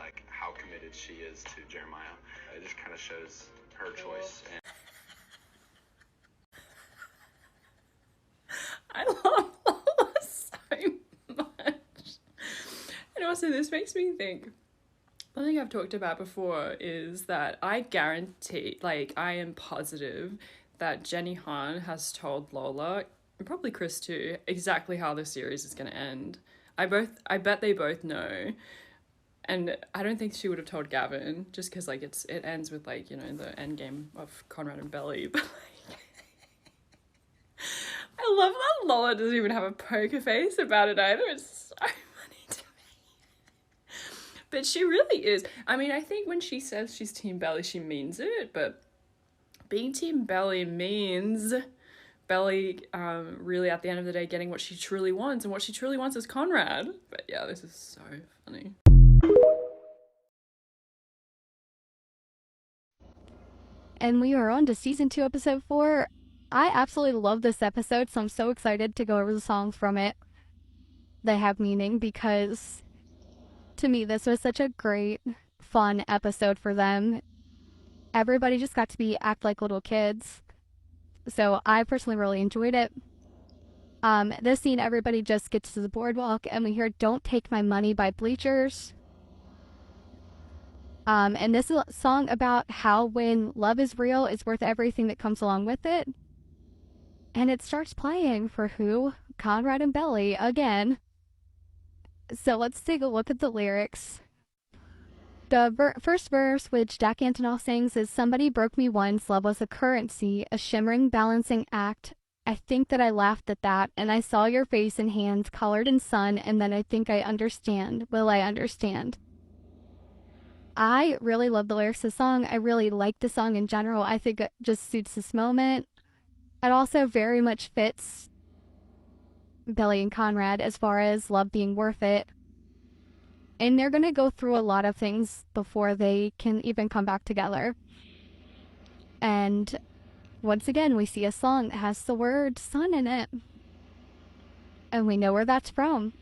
like how committed she is to Jeremiah. It just kind of shows her choice. And I love Lola so much. And also, this makes me think. One thing I've talked about before is that I guarantee, like, I am positive that Jenny Han has told Lola, and probably Chris too, exactly how the series is going to end. I bet they both know, and I don't think she would have told Gavin just because like it ends with like the end game of Conrad and Belly, but like, I love that Lola doesn't even have a poker face about it either. It's so funny to me. But she really is. I mean, I think when she says she's Team Belly, she means it. But being Team Belly means Belly really, at the end of the day, getting what she truly wants. And what she truly wants is Conrad. But yeah, this is so funny. And we are on to season 2, episode 4. I absolutely love this episode, so I'm so excited to go over the songs from it that have meaning, because to me this was such a great, fun episode for them. Everybody just got to act like little kids, so I personally really enjoyed it. This scene, everybody just gets to the boardwalk and we hear "Don't Take My Money" by Bleachers. And this is a song about how when love is real, it's worth everything that comes along with it. And it starts playing for who? Conrad and Belly again. So let's take a look at the lyrics. The first verse, which Jack Antonoff sings, is "Somebody broke me once, love was a currency, a shimmering balancing act. I think that I laughed at that, and I saw your face and hands colored in sun, and then I think I understand. Will I understand?" I really love the lyrics of the song. I really like the song in general. I think it just suits this moment. It also very much fits Belly and Conrad as far as love being worth it. And they're going to go through a lot of things before they can even come back together. And once again, we see a song that has the word sun in it. And we know where that's from.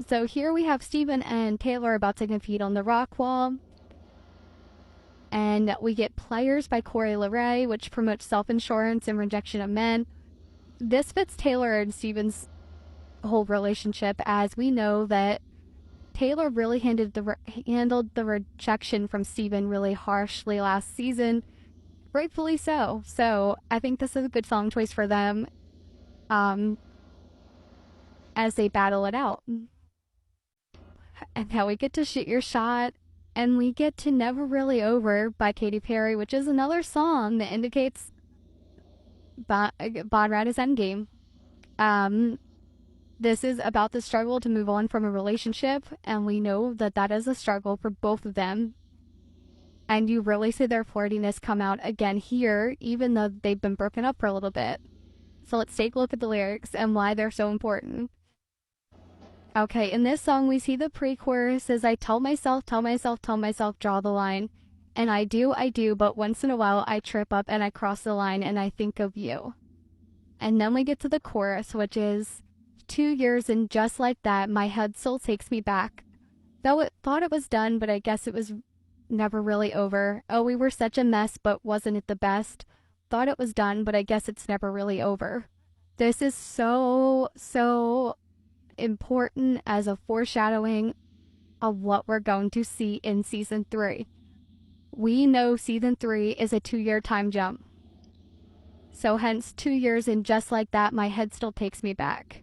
So here we have Steven and Taylor about to compete on the rock wall. And we get Players by Corey LeRae, which promotes self-insurance and rejection of men. This fits Taylor and Steven's whole relationship, as we know that Taylor really handled the rejection from Steven really harshly last season, rightfully so. So I think this is a good song choice for them as they battle it out. And now we get to Shoot Your Shot, and we get to Never Really Over by Katy Perry, which is another song that indicates Bonrad is endgame. This is about the struggle to move on from a relationship, and we know that that is a struggle for both of them. And you really see their flirtiness come out again here, even though they've been broken up for a little bit. So let's take a look at the lyrics and why they're so important. Okay, in this song, we see the pre-chorus as "I tell myself, draw the line. And I do, but once in a while I trip up and I cross the line and I think of you." And then we get to the chorus, which is 2 years and just like that, my head still takes me back. Though it thought it was done, but I guess it was never really over. Oh, we were such a mess, but wasn't it the best? Thought it was done, but I guess it's never really over. This is so important as a foreshadowing of what we're going to see in season 3. We know season 3 is a 2-year time jump. So hence 2 years and just like that, my head still takes me back.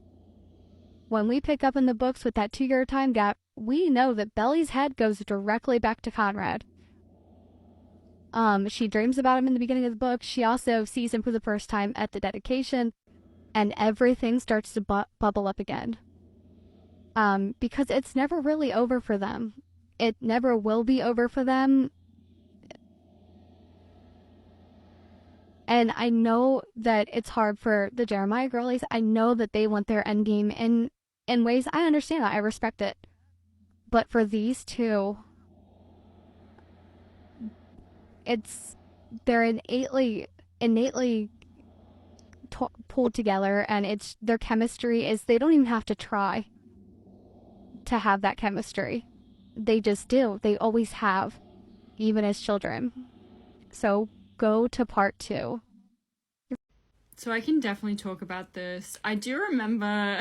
When we pick up in the books with that 2-year time gap, we know that Belly's head goes directly back to Conrad. She dreams about him in the beginning of the book. She also sees him for the first time at the dedication, and everything starts to bubble up again. Because it's never really over for them. It never will be over for them. And I know that it's hard for the Jeremiah girlies. I know that they want their endgame in ways. I understand that. I respect it. But for these two, they're innately pulled together, and it's their chemistry is they don't even have to try. to have that chemistry. They just do. They always have, even as children. So go to part 2. So I can definitely talk about this. I do remember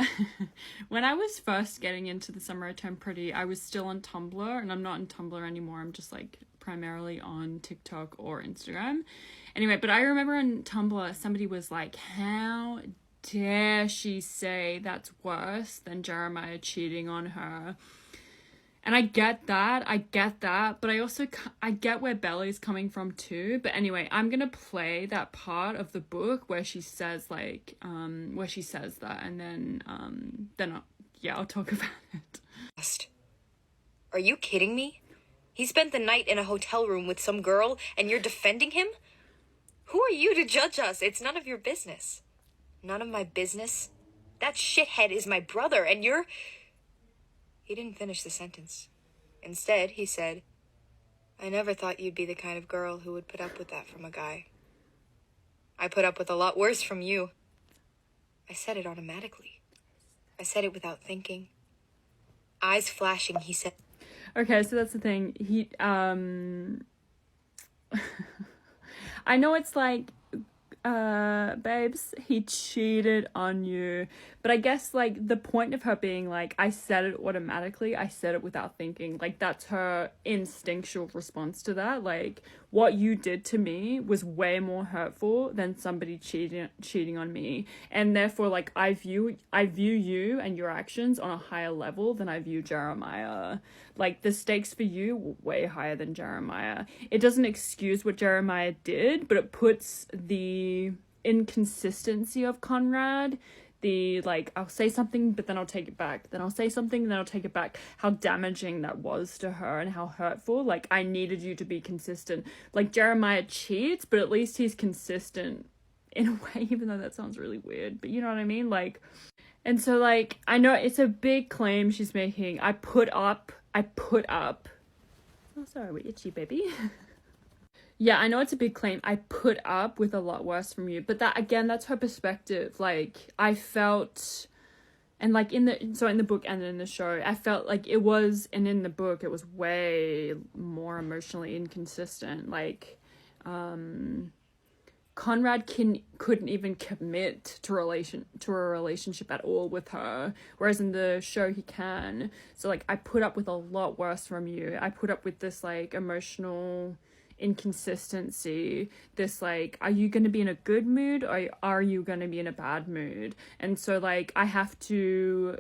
when I was first getting into the Summer I Turned Pretty, I was still on Tumblr, and I'm not on Tumblr anymore. I'm just like primarily on TikTok or Instagram. Anyway, but I remember on Tumblr, somebody was like, how dare she say that's worse than Jeremiah cheating on her? And I get that, but I get where Belly's coming from too. But anyway, I'm gonna play that part of the book where she says that, and then I'll talk about it. Are you kidding me? He spent the night in a hotel room with some girl, and you're defending him? Who are you to judge us? It's none of your business. None of my business? That shithead is my brother, and you're... He didn't finish the sentence. Instead, he said, I never thought you'd be the kind of girl who would put up with that from a guy. I put up with a lot worse from you. I said it automatically. I said it without thinking. Eyes flashing, he said... Okay, so that's the thing. I know it's like, babes, he cheated on you. But I guess, like, the point of her being like, I said it automatically, I said it without thinking. Like, that's her instinctual response to that. Like, what you did to me was way more hurtful than somebody cheating on me. And therefore, like, I view you and your actions on a higher level than I view Jeremiah. Like, the stakes for you were way higher than Jeremiah. It doesn't excuse what Jeremiah did, but it puts the inconsistency of Conrad, the, like, I'll say something, but then I'll take it back. Then I'll say something, then I'll take it back. How damaging that was to her and how hurtful. Like, I needed you to be consistent. Like, Jeremiah cheats, but at least he's consistent in a way, even though that sounds really weird. But you know what I mean? Like, and so, like, I know it's a big claim she's making. I put up. Oh, sorry, we're itchy, baby. Yeah, I know it's a big claim. I put up with a lot worse from you. But that, again, that's her perspective. Like, I felt, and like in the book and in the show, I felt like it was, and in the book, it was way more emotionally inconsistent. Like, Conrad couldn't even commit to a relationship at all with her, whereas in the show he can. So, like, I put up with a lot worse from you. I put up with this, like, emotional inconsistency, this, like, are you going to be in a good mood or are you going to be in a bad mood? And so, like, I have to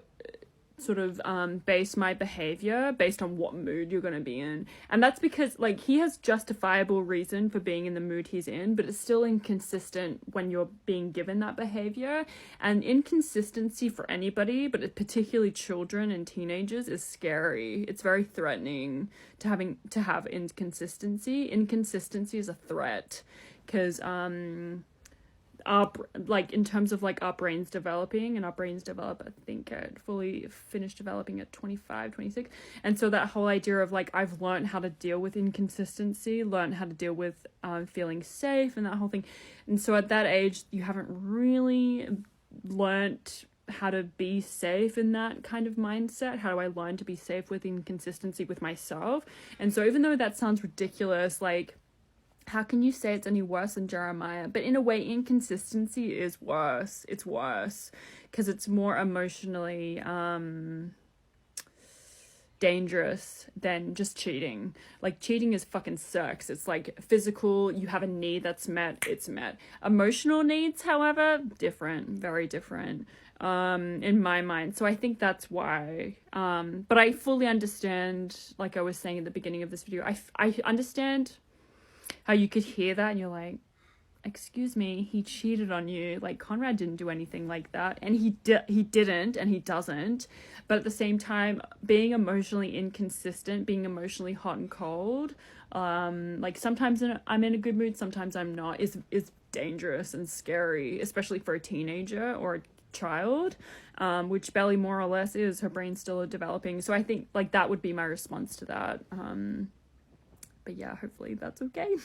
sort of base my behavior based on what mood you're going to be in. And that's because, like, he has justifiable reason for being in the mood he's in, but it's still inconsistent when you're being given that behavior. And inconsistency for anybody, but particularly children and teenagers, is scary. It's very threatening to have inconsistency. Inconsistency is a threat because like, in terms of, like, our brains developing, and our brains develop, I think, fully finished developing at 25, 26. And so that whole idea of, like, I've learned how to deal with inconsistency, learned how to deal with feeling safe and that whole thing. And so at that age, you haven't really learnt how to be safe in that kind of mindset. How do I learn to be safe with inconsistency with myself? And so even though that sounds ridiculous, like, how can you say it's any worse than Jeremiah? But in a way, inconsistency is worse. It's worse because it's more emotionally dangerous than just cheating. Like, cheating is fucking sucks. It's like physical, you have a need that's met, it's met. Emotional needs, however, different, very different in my mind. So I think that's why. But I fully understand, like I was saying at the beginning of this video, I understand how you could hear that and you're like, excuse me, he cheated on you. Like, Conrad didn't do anything like that, and he didn't, and he doesn't. But at the same time, being emotionally inconsistent, being emotionally hot and cold, like, sometimes I'm in a good mood, sometimes I'm not, is dangerous and scary, especially for a teenager or a child, which Belly more or less is. Her brain's still developing. So I think, like, that would be my response to that. But yeah, hopefully that's okay.